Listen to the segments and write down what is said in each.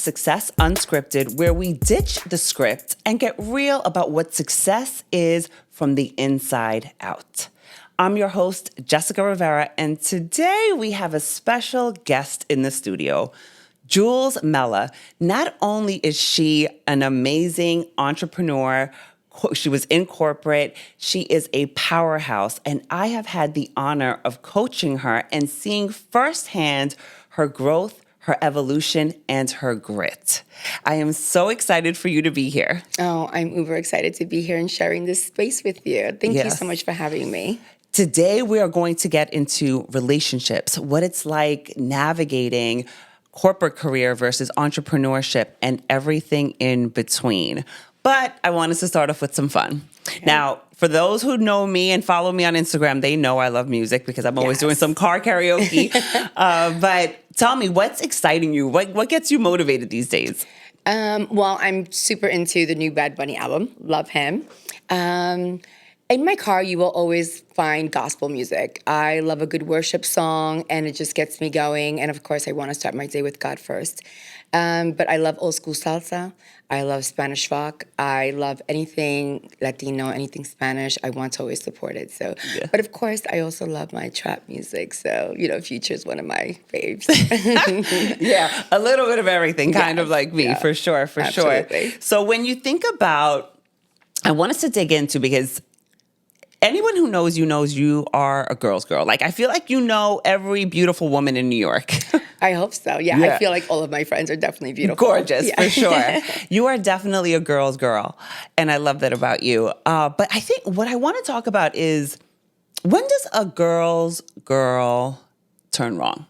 Success Unscripted, where we ditch the script and get real about what success is from the inside out. I'm your host, Jessica Rivera, and today we have a special guest in the studio, Jules Mela. Not only is she an amazing entrepreneur, she was in corporate, she is a powerhouse, and I have had the honor of coaching her and seeing firsthand her growth, her evolution, and her grit. I am so excited for you to be here. Oh, I'm uber excited to be here and sharing this space with you. Thank you so much for having me. Today, we are going to get into relationships, what it's like navigating corporate career versus entrepreneurship and everything in between. But I want us to start off with some fun. Okay. Now, for those who know me and follow me on Instagram, they know I love music because I'm always doing some car karaoke. But tell me, what's exciting you? What gets you motivated these days? Well, I'm super into the new Bad Bunny album. Love him. In my car, you will always find gospel music. I love a good worship song, and it just gets me going. And of course, I want to start my day with God first. But I love old school salsa. I love Spanish rock. I love anything Latino, anything Spanish. I want to always support it. So, But of course, I also love my trap music. So, Future is one of my faves. Yeah, a little bit of everything, kind of like me, for sure, Absolutely. sure. So when you think about, I want us to dig into, because anyone who knows you are a girl's girl. Like, I feel like you know every beautiful woman in New York. I hope so. Yeah, I feel like all of my friends are definitely beautiful. Gorgeous, for sure. You are definitely a girl's girl, and I love that about you. But I think what I want to talk about is, when does a girl's girl turn wrong?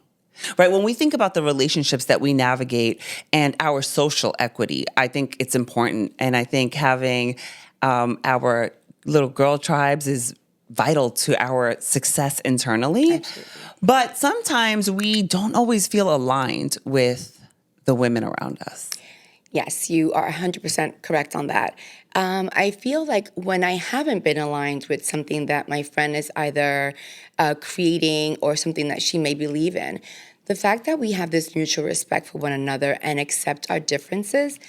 Right? When we think about the relationships that we navigate and our social equity, I think it's important. And I think having our little girl tribes is vital to our success internally. Absolutely. But sometimes we don't always feel aligned with the women around us. Yes, you are 100% correct on that. I feel like when I haven't been aligned with something that my friend is either creating or something that she may believe in, the fact that we have this mutual respect for one another and accept our differences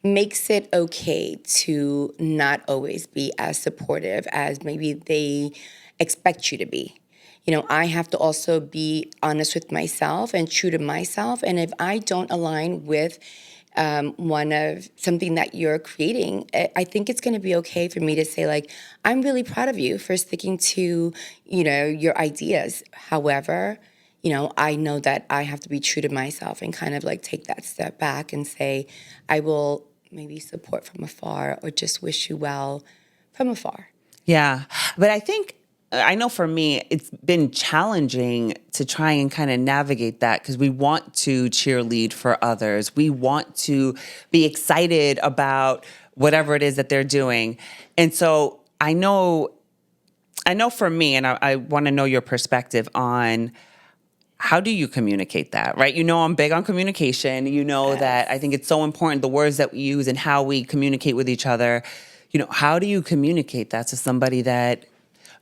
makes it okay to not always be as supportive as maybe they expect you to be. I have to also be honest with myself and true to myself. And if I don't align with one of something that you're creating, I think it's going to be okay for me to say, like, I'm really proud of you for sticking to, your ideas. However, I know that I have to be true to myself and kind of like take that step back and say, I will maybe support from afar or just wish you well from afar. Yeah. But I know for me, it's been challenging to try and kind of navigate that, because we want to cheerlead for others. We want to be excited about whatever it is that they're doing. And so I know for me, and I want to know your perspective on, how do you communicate that, right? I'm big on communication. That I think it's so important, the words that we use and how we communicate with each other. How do you communicate that to somebody that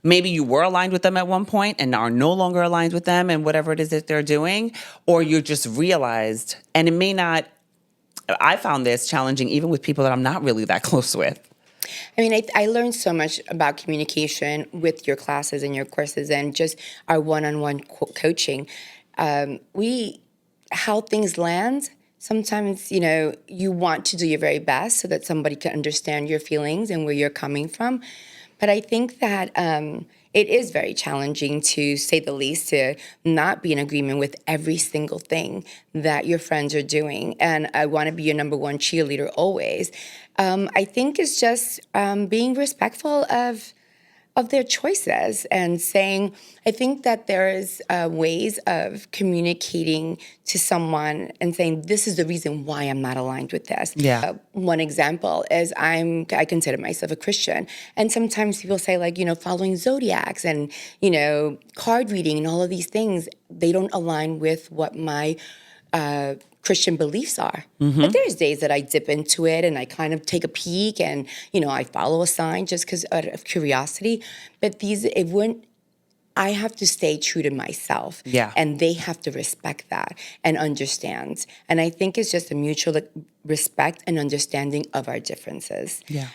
maybe you were aligned with them at one point and are no longer aligned with them and whatever it is that they're doing, or you just realized, and it may not, I found this challenging even with people that I'm not really that close with. I mean, I learned so much about communication with your classes and your courses and just our one-on-one coaching. How things land, sometimes, you want to do your very best so that somebody can understand your feelings and where you're coming from. But I think that it is very challenging, to say the least, to not be in agreement with every single thing that your friends are doing. And I want to be your number one cheerleader always. I think it's just being respectful of their choices and saying, I think that there is ways of communicating to someone and saying, this is the reason why I'm not aligned with this. Yeah. One example is I consider myself a Christian. And sometimes people say, like, following zodiacs and, card reading and all of these things, they don't align with what my Christian beliefs are. Mm-hmm. But there's days that I dip into it and I kind of take a peek and, I follow a sign just because out of curiosity. But I have to stay true to myself. Yeah. And they have to respect that and understand. And I think it's just a mutual respect and understanding of our differences. Yeah.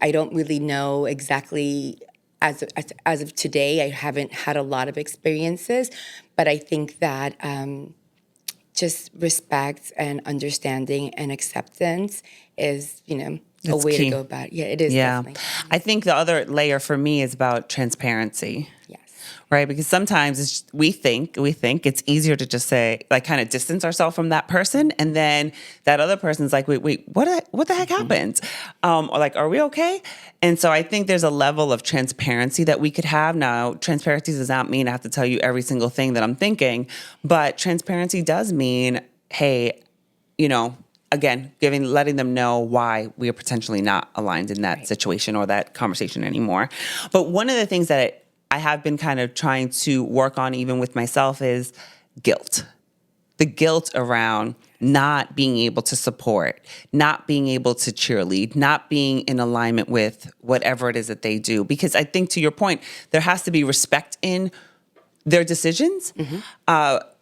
I don't really know exactly, as of today, I haven't had a lot of experiences, but I think that just respect and understanding and acceptance is, a It's way to key. go about it. Yeah, it is Yeah. definitely. I think the other layer for me is about transparency. Yes. Right? Because sometimes we think it's easier to just say, like, kind of distance ourselves from that person. And then that other person's like, wait, what the heck happened? Or like, are we okay? And so I think there's a level of transparency that we could have. Now, transparency does not mean I have to tell you every single thing that I'm thinking, but transparency does mean, hey, again, letting them know why we are potentially not aligned in that situation or that conversation anymore. But one of the things that I have been kind of trying to work on, even with myself, is guilt. The guilt around not being able to support, not being able to cheerlead, not being in alignment with whatever it is that they do. Because I think, to your point, there has to be respect in their decisions,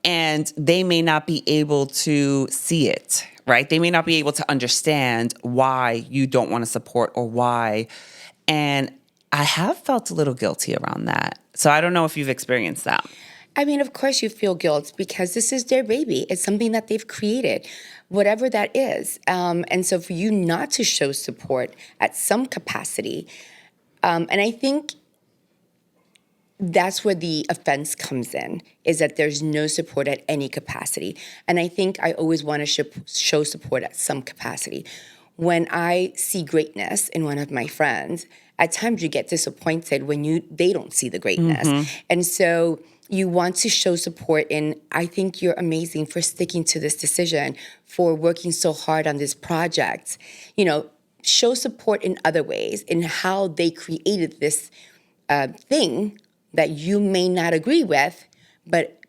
and they may not be able to see it, right? They may not be able to understand why you don't want to support or why. And I have felt a little guilty around that. So I don't know if you've experienced that. I mean, of course you feel guilt because this is their baby. It's something that they've created, whatever that is. And so for you not to show support at some capacity, and I think that's where the offense comes in, is that there's no support at any capacity. And I think I always want to show support at some capacity. When I see greatness in one of my friends, at times you get disappointed when they don't see the greatness. And so you want to show support in, I think you're amazing for sticking to this decision, for working so hard on this project. Show support in other ways, in how they created this thing that you may not agree with, but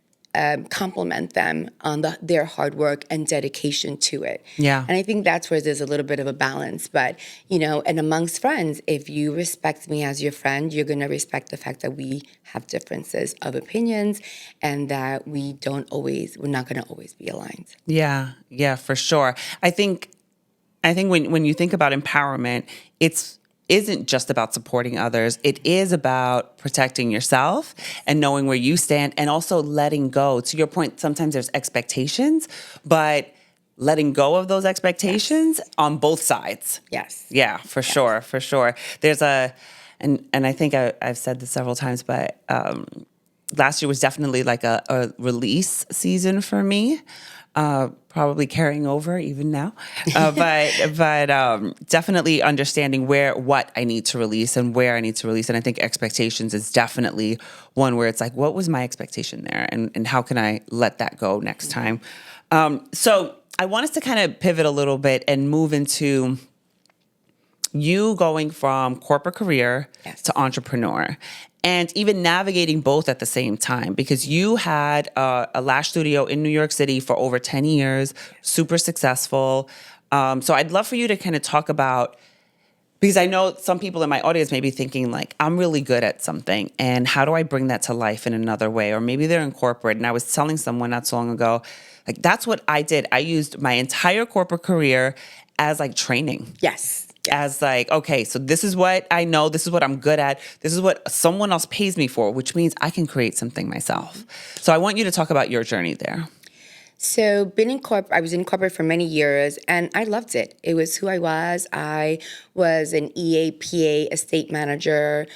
compliment them on their hard work and dedication to it. Yeah. And I think that's where there's a little bit of a balance. But, and amongst friends, if you respect me as your friend, you're going to respect the fact that we have differences of opinions and that we're not going to always be aligned. Yeah, for sure. I think when you think about empowerment, isn't just about supporting others. It is about protecting yourself and knowing where you stand, and also letting go. To your point, sometimes there's expectations, but letting go of those expectations on both sides. Yes. Yeah, for sure. There's and I think I've said this several times, but last year was definitely like a release season for me. Probably carrying over even now, but definitely understanding what I need to release and where I need to release. And I think expectations is definitely one where it's like, what was my expectation there, and how can I let that go next time? So I want us to kind of pivot a little bit and move into you going from corporate career to entrepreneur. And even navigating both at the same time, because you had a lash studio in New York City for over 10 years, super successful. So I'd love for you to kind of talk about, because I know some people in my audience may be thinking like, I'm really good at something, and how do I bring that to life in another way? Or maybe they're in corporate, and I was telling someone not so long ago, like, that's what I did. I used my entire corporate career as like training. Yes. As like, okay, so this is what I know, this is what I'm good at, this is what someone else pays me for, which means I can create something myself. So I want you to talk about your journey there. So I was in corporate for many years, and I loved it. It was who I was. I was an EAPA estate manager.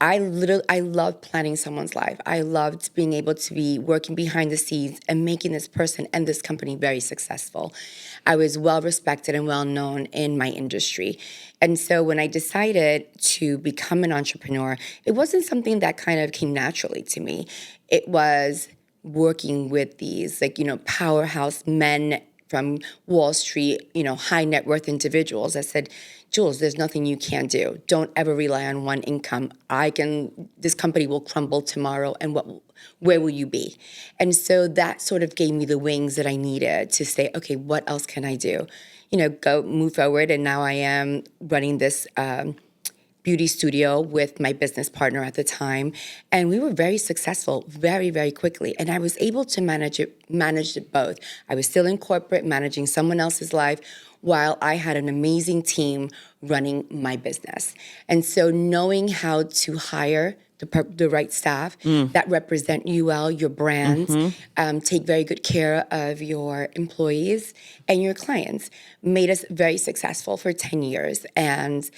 I loved planning someone's life. I loved being able to be working behind the scenes and making this person and this company very successful. I was well respected and well known in my industry. And so when I decided to become an entrepreneur, it wasn't something that kind of came naturally to me. It was working with these powerhouse men from Wall Street, high net worth individuals that said, Jules, there's nothing you can't do. Don't ever rely on one income. This company will crumble tomorrow, and where will you be? And so that sort of gave me the wings that I needed to say, okay, what else can I do? Move forward. And now I am running this beauty studio with my business partner at the time, and we were very successful very, very quickly. And I was able to manage it both. I was still in corporate, managing someone else's life, while I had an amazing team running my business. And so knowing how to hire the right staff that represent you well, your brand, take very good care of your employees and your clients, made us very successful for 10 years. And,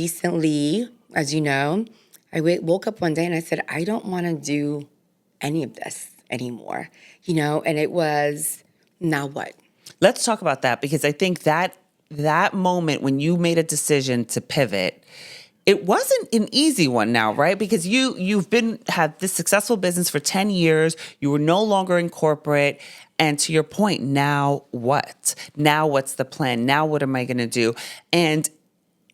recently, as you know, I woke up one day and I said, I don't want to do any of this anymore, and it was, now what? Let's talk about that, because I think that moment when you made a decision to pivot, it wasn't an easy one now, right? Because you've had this successful business for 10 years. You were no longer in corporate. And to your point, now what? Now what's the plan? Now what am I going to do? And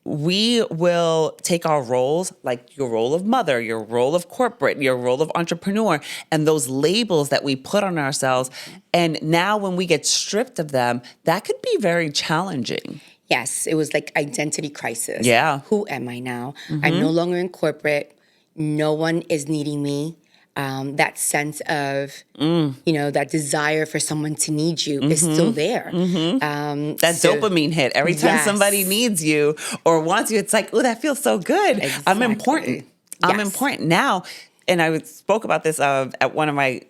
we will take our roles, like your role of mother, your role of corporate, your role of entrepreneur, and those labels that we put on ourselves. And now when we get stripped of them, that could be very challenging. Yes, it was like identity crisis. Yeah. Who am I now? I'm no longer in corporate. No one is needing me. That sense of, that desire for someone to need you is still there. That dopamine hit. Every time somebody needs you or wants you, it's like, oh, that feels so good. Exactly. I'm important. I'm important now. And I spoke about this at one of my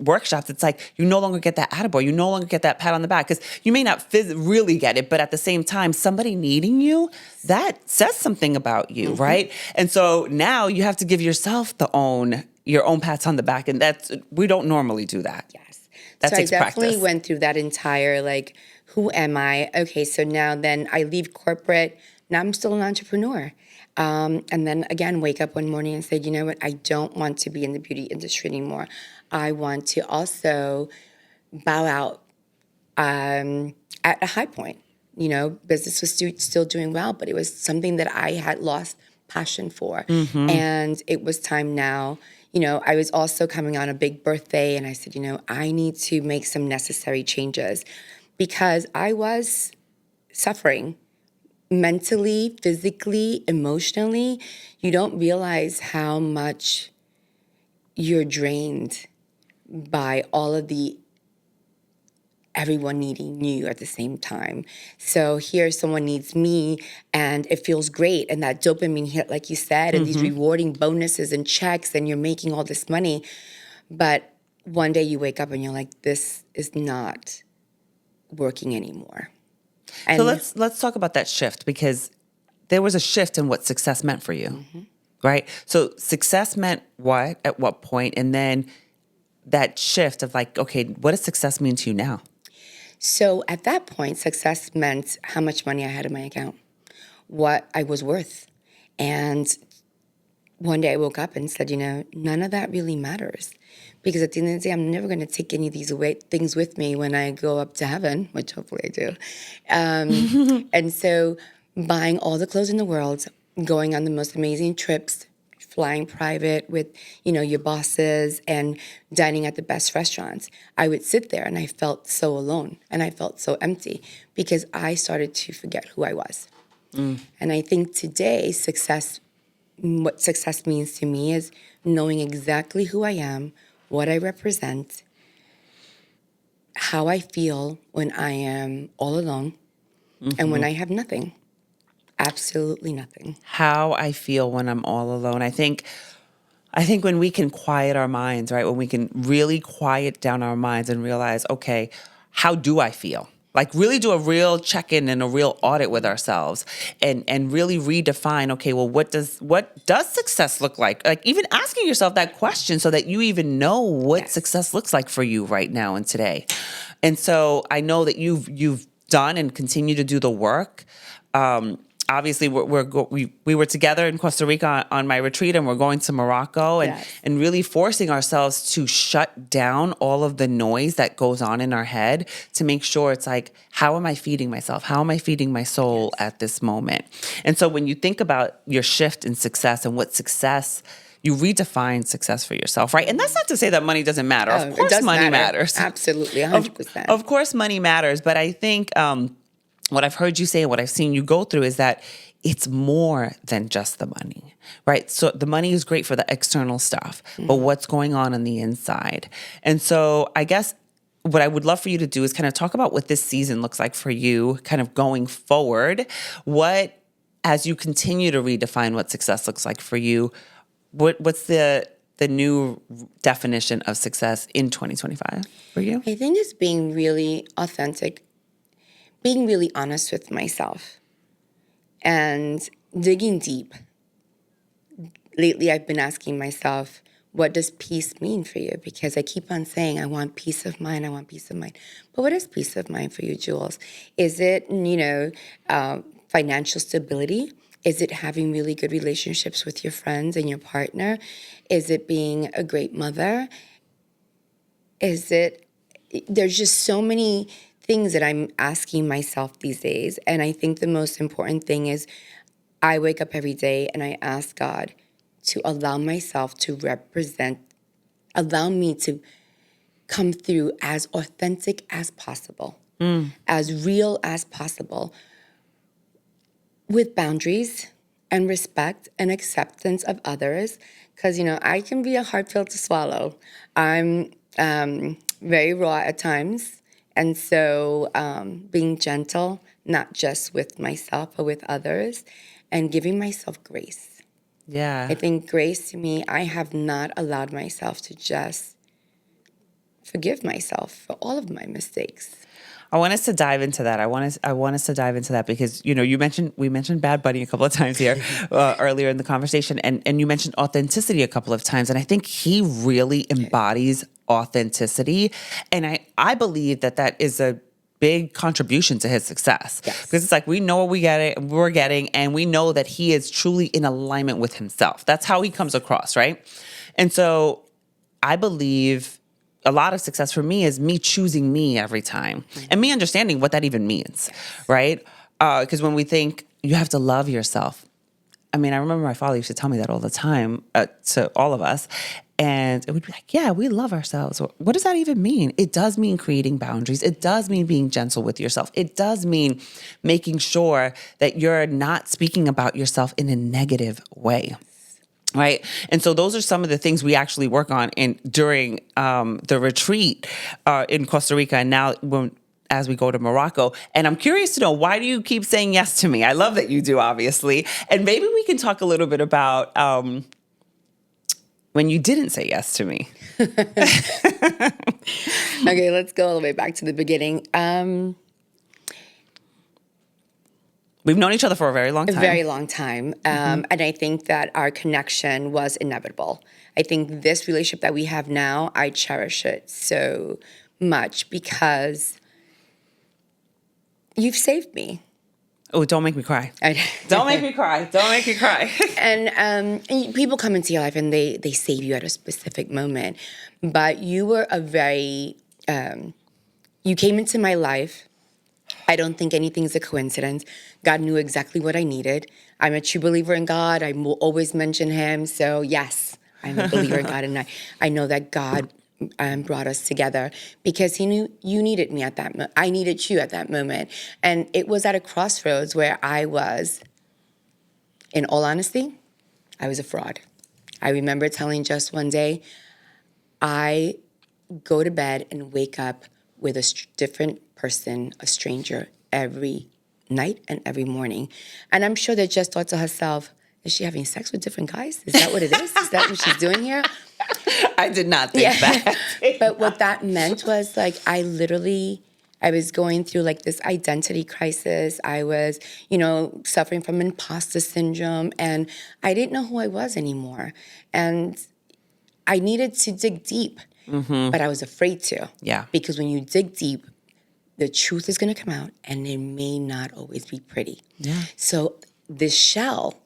workshops. It's like you no longer get that attaboy. You no longer get that pat on the back, because you may not really get it, but at the same time, somebody needing you, that says something about you, right? And so now you have to give yourself your own pats on the back, and we don't normally do that. Yes. That so takes I definitely practice. went through that entire, who am I? Okay, so now then I leave corporate. Now I'm still an entrepreneur. And then again, wake up one morning and say, you know what? I don't want to be in the beauty industry anymore. I want to also bow out at a high point. Business was still doing well, but it was something that I had lost passion for. And it was time now. I was also coming on a big birthday, and I said, I need to make some necessary changes, because I was suffering mentally, physically, emotionally. You don't realize how much you're drained by all of everyone needing you at the same time. So here someone needs me, and it feels great. And that dopamine hit, like you said, and these rewarding bonuses and checks, and you're making all this money. But one day you wake up and you're like, this is not working anymore. And So let's talk about that shift, because there was a shift in what success meant for you, right? So success meant what at what point? And then that shift of okay, what does success mean to you now? So at that point, success meant how much money I had in my account, what I was worth. And one day I woke up and said, none of that really matters. Because at the end of the day, I'm never going to take any of these things with me when I go up to heaven, which hopefully I do. And so buying all the clothes in the world, going on the most amazing trips, flying private with, your bosses, and dining at the best restaurants, I would sit there and I felt so alone and I felt so empty, because I started to forget who I was. And I think today, what success means to me is knowing exactly who I am, what I represent, how I feel when I am all alone, and when I have nothing. Absolutely nothing. How I feel when I'm all alone. I think when we can quiet our minds, right? When we can really quiet down our minds and realize, okay, how do I feel? Really do a real check-in and a real audit with ourselves, and really redefine, okay, well, what does success look like? Even asking yourself that question so that you even know what success looks like for you right now and today. And so I know that you've done and continue to do the work. Obviously, we were together in Costa Rica on my retreat, and we're going to Morocco, and really forcing ourselves to shut down all of the noise that goes on in our head to make sure it's how am I feeding myself? How am I feeding my soul at this moment? And so when you think about your shift in success and what success, you redefine success for yourself, right? And that's not to say that money doesn't matter. Of course, money matters. Absolutely, 100%. Of course, money matters, but I think what I've heard you say and what I've seen you go through is that it's more than just the money, right? So the money is great for the external stuff, but what's going on the inside? And so I guess what I would love for you to do is kind of talk about what this season looks like for you, kind of going forward. What, as you continue to redefine what success looks like for you, what's the new definition of success in 2025 for you? I think it's being really authentic, being really honest with myself, and digging deep. Lately, I've been asking myself, what does peace mean for you? Because I keep on saying, I want peace of mind, I want peace of mind. But what is peace of mind for you, Jules? Is it, financial stability? Is it having really good relationships with your friends and your partner? Is it being a great mother? There's just so many things that I'm asking myself these days. And I think the most important thing is I wake up every day and I ask God to allow myself to allow me to come through as authentic as possible, as real as possible, with boundaries and respect and acceptance of others. Because, I can be a hard pill to swallow. I'm very raw at times. And so being gentle, not just with myself, but with others, and giving myself grace. Yeah. I think grace to me, I have not allowed myself to just forgive myself for all of my mistakes. I want us to dive into that. I want us to dive into that because we mentioned Bad Bunny a couple of times here earlier in the conversation, and you mentioned authenticity a couple of times, and I think he really embodies authenticity, and I believe that is a big contribution to his success. Yes. Because it's like we know what we're getting, and we know that he is truly in alignment with himself. That's how he comes across, right? And so I believe a lot of success for me is me choosing me every time and me understanding what that even means, right? Because when we think you have to love yourself, I mean, I remember my father used to tell me that all the time to all of us. And it would be like, yeah, we love ourselves. What does that even mean? It does mean creating boundaries. It does mean being gentle with yourself. It does mean making sure that you're not speaking about yourself in a negative way. Right. And so those are some of the things we actually work on during the retreat in Costa Rica. And now as we go to Morocco. And I'm curious to know, why do you keep saying yes to me? I love that you do, obviously. And maybe we can talk a little bit about when you didn't say yes to me. Okay, let's go all the way back to the beginning. We've known each other for a very long time. A very long time. And I think that our connection was inevitable. I think this relationship that we have now, I cherish it so much because you've saved me. Oh, don't make me cry. Don't make me cry. Don't make me cry. And people come into your life and they save you at a specific moment. But you were you came into my life. I don't think anything's a coincidence. God knew exactly what I needed. I'm a true believer in God. I will always mention him. So yes, I'm a believer in God. And I know that God brought us together because he knew you needed me at that moment. I needed you at that moment. And it was at a crossroads where I was, in all honesty, I was a fraud. I remember telling Just one day, I go to bed and wake up with a different person, a stranger, every night and every morning. And I'm sure that Just thought to herself, is she having sex with different guys? Is that what it is? Is that what she's doing here? I did not think that. But what that meant was I was going through this identity crisis. I was, suffering from imposter syndrome, and I didn't know who I was anymore. And I needed to dig deep, but I was afraid to. Yeah. Because when you dig deep, the truth is going to come out, and it may not always be pretty. Yeah. So the shell,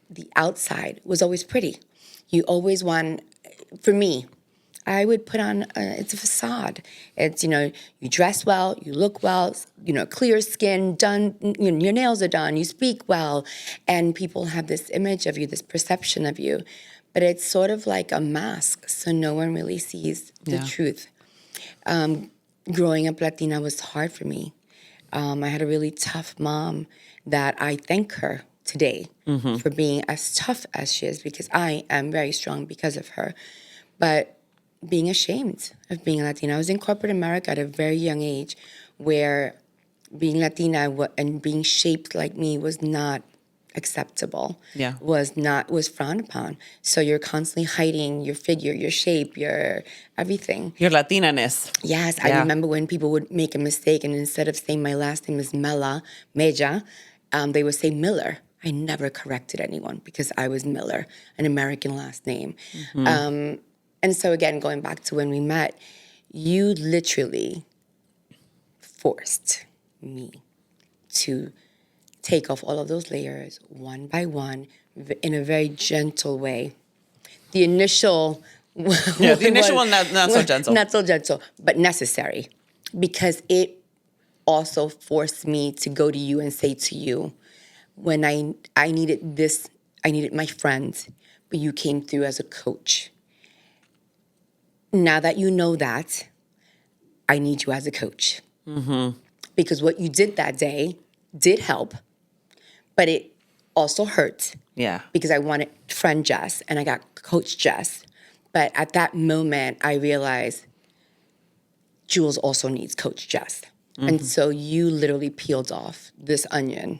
the outside, was always pretty. You always want, for me, I would put on, it's a facade. It's, you dress well, you look well, clear skin, done, your nails are done, you speak well, and people have this image of you, this perception of you. But it's sort of like a mask, so no one really sees the truth. Growing up Latina was hard for me. I had a really tough mom that I thank her today for being as tough as she is, because I am very strong because of her. But being ashamed of being Latina. I was in corporate America at a very young age where being Latina and being shaped like me was not acceptable. Yeah. Was frowned upon. So you're constantly hiding your figure, your shape, your everything. Your Latina-ness. Yes, I remember when people would make a mistake and instead of saying my last name is Meja, they would say Miller. I never corrected anyone because I was Miller, an American last name. And so again, going back to when we met, you literally forced me to take off all of those layers one by one in a very gentle way. The initial The initial one, not so gentle. Not so gentle, but necessary, because it also forced me to go to you and say to you, when I needed this, I needed my friends, but you came through as a coach. Now that you know that, I need you as a coach. Because what you did that day did help, but it also hurt. Yeah. Because I wanted friend Jess and I got coach Jess. But at that moment, I realized Jules also needs coach Jess. And so you literally peeled off this onion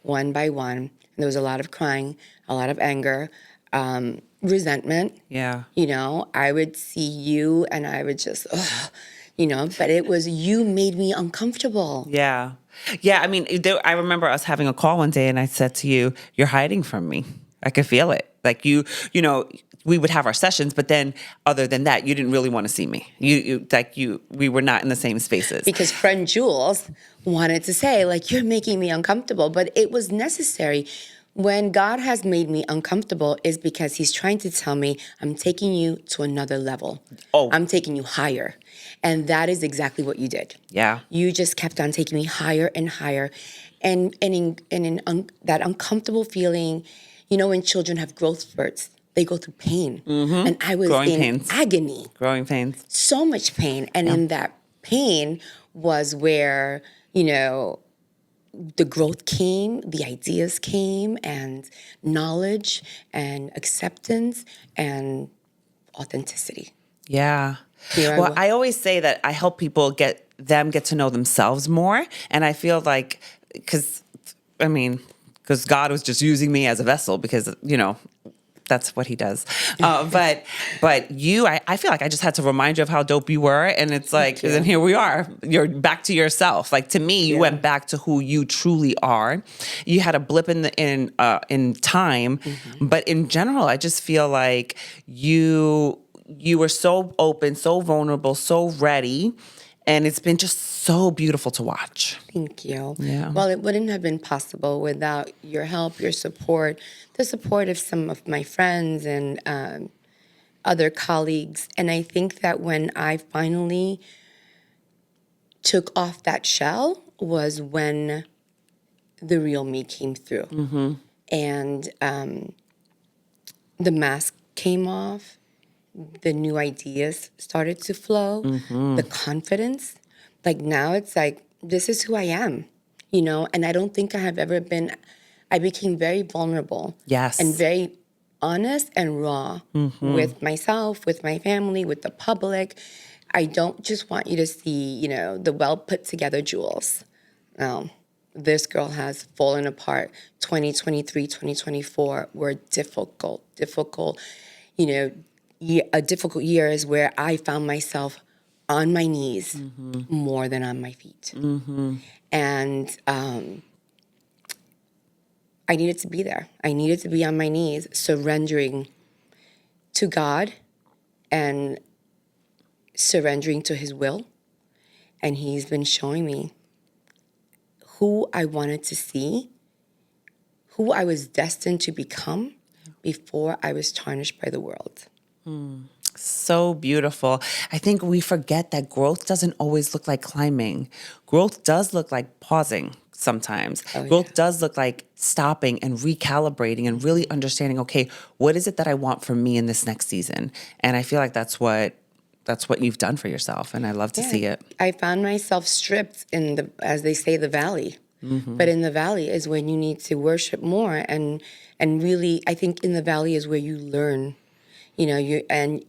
one by one. And there was a lot of crying, a lot of anger, resentment. Yeah. You know, I would see you and I would just, but it was, you made me uncomfortable. Yeah. Yeah. I mean, I remember us having a call one day and I said to you, you're hiding from me. I could feel it. Like we would have our sessions, but then other than that, you didn't really want to see me. We were not in the same spaces. Because friend Jules wanted to say, like, you're making me uncomfortable, but it was necessary. When God has made me uncomfortable is because he's trying to tell me, I'm taking you to another level. Oh. I'm taking you higher. And that is exactly what you did. Yeah. You just kept on taking me higher and higher. And in that uncomfortable feeling, when children have growth spurts, they go through pain. And I was Growing in pains. agony. Growing pains. So much pain. And in that pain was where, the growth came, the ideas came, and knowledge and acceptance and authenticity. Yeah. Well, I always say that I help people get to know themselves more. And I feel like, because God was just using me as a vessel because, that's what he does. But I feel like I just had to remind you of how dope you were. And it's like, and here we are. You're back to yourself. Like, to me, you went back to who you truly are. You had a blip in time. But in general, I just feel like you were so open, so vulnerable, so ready. And it's been just so beautiful to watch. Thank you. Yeah. Well, it wouldn't have been possible without your help, your support, the support of some of my friends and other colleagues. And I think that when I finally took off that shell was when the real me came through. And the mask came off. The new ideas started to flow, the confidence. Like now it's like, this is who I am, and I don't think I have ever been, I became very vulnerable. Yes. And very honest and raw with myself, with my family, with the public. I don't just want you to see, the well put together Jules. No, this girl has fallen apart. 2023, 2024 were difficult, a difficult years where I found myself on my knees more than on my feet. And I needed to be there. I needed to be on my knees, surrendering to God and surrendering to his will. And he's been showing me who I wanted to see, who I was destined to become before I was tarnished by the world. So beautiful. I think we forget that growth doesn't always look like climbing. Growth does look like pausing sometimes. Growth does look like stopping and recalibrating and really understanding, okay, what is it that I want from me in this next season? And I feel like that's what that's what you've done for yourself, and I love to see it. I found myself stripped in the, as they say, the valley. But in the valley is when you need to worship more, and really, I think in the valley is where you learn. And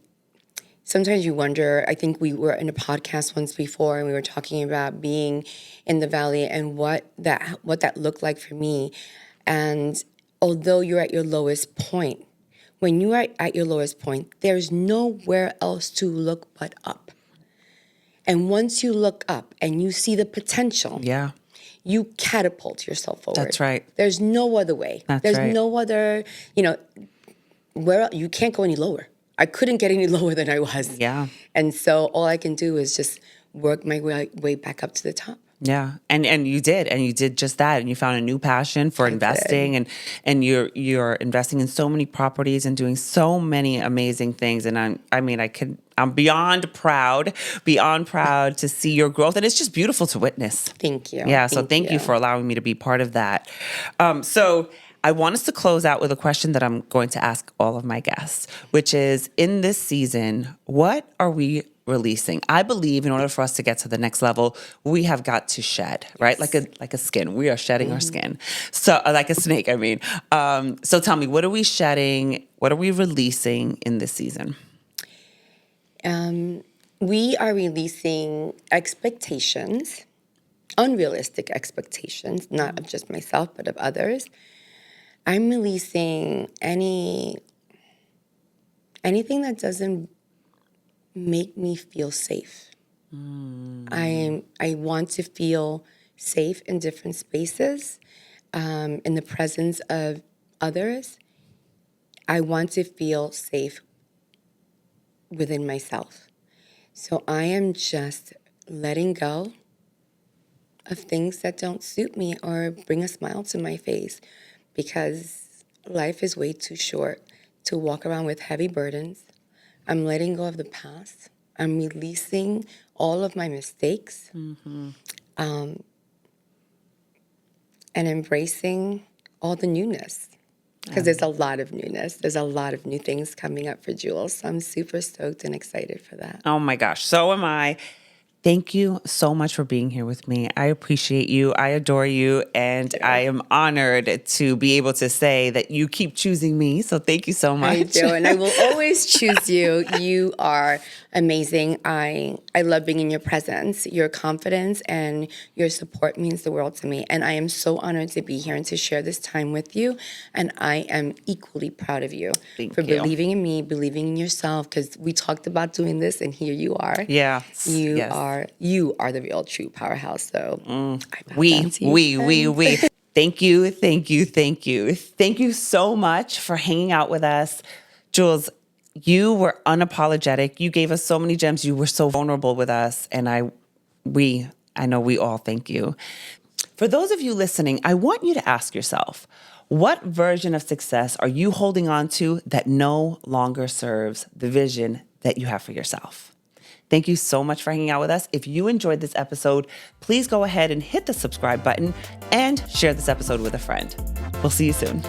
sometimes you wonder. I think we were in a podcast once before, and we were talking about being in the valley and what that looked like for me. And although you're at your lowest point, when you are at your lowest point, there's nowhere else to look but up. And once you look up and you see the potential, you catapult yourself forward. That's right. There's no other way. There's no other, where you can't go any lower. I couldn't get any lower than I was. Yeah. And so all I can do is just work my way back up to the top. Yeah. And you did just that. And you found a new passion for investing, and you're investing in so many properties and doing so many amazing things. And I'm beyond proud to see your growth. And it's just beautiful to witness. Thank you. Yeah. So thank you for allowing me to be part of that. So I want us to close out with a question that I'm going to ask all of my guests, which is, in this season, what are we releasing? I believe in order for us to get to the next level, we have got to shed, right? Like a skin. We are shedding our skin. So like a snake, I mean. So tell me, what are we shedding? What are we releasing in this season? We are releasing expectations, unrealistic expectations, not of just myself, but of others. I'm releasing anything that doesn't make me feel safe. I want to feel safe in different spaces, in the presence of others. I want to feel safe within myself. So I am just letting go of things that don't suit me or bring a smile to my face, because life is way too short to walk around with heavy burdens. I'm letting go of the past. I'm releasing all of my mistakes, and embracing all the newness. Because there's a lot of newness. There's a lot of new things coming up for Jules. So I'm super stoked and excited for that. Oh my gosh, so am I. Thank you so much for being here with me. I appreciate you. I adore you. And I am honored to be able to say that you keep choosing me. So thank you so much. I do. And I will always choose you. You are amazing. I love being in your presence. Your confidence and your support means the world to me. And I am so honored to be here and to share this time with you. And I am equally proud of you for believing in me, believing in yourself, because we talked about doing this and here you are. Yeah. You are the real true powerhouse. So we. Thank you. Thank you so much for hanging out with us. Jules, you were unapologetic. You gave us so many gems. You were so vulnerable with us. And I know we all thank you. For those of you listening, I want you to ask yourself, what version of success are you holding on to that no longer serves the vision that you have for yourself? Thank you so much for hanging out with us. If you enjoyed this episode, please go ahead and hit the subscribe button and share this episode with a friend. We'll see you soon.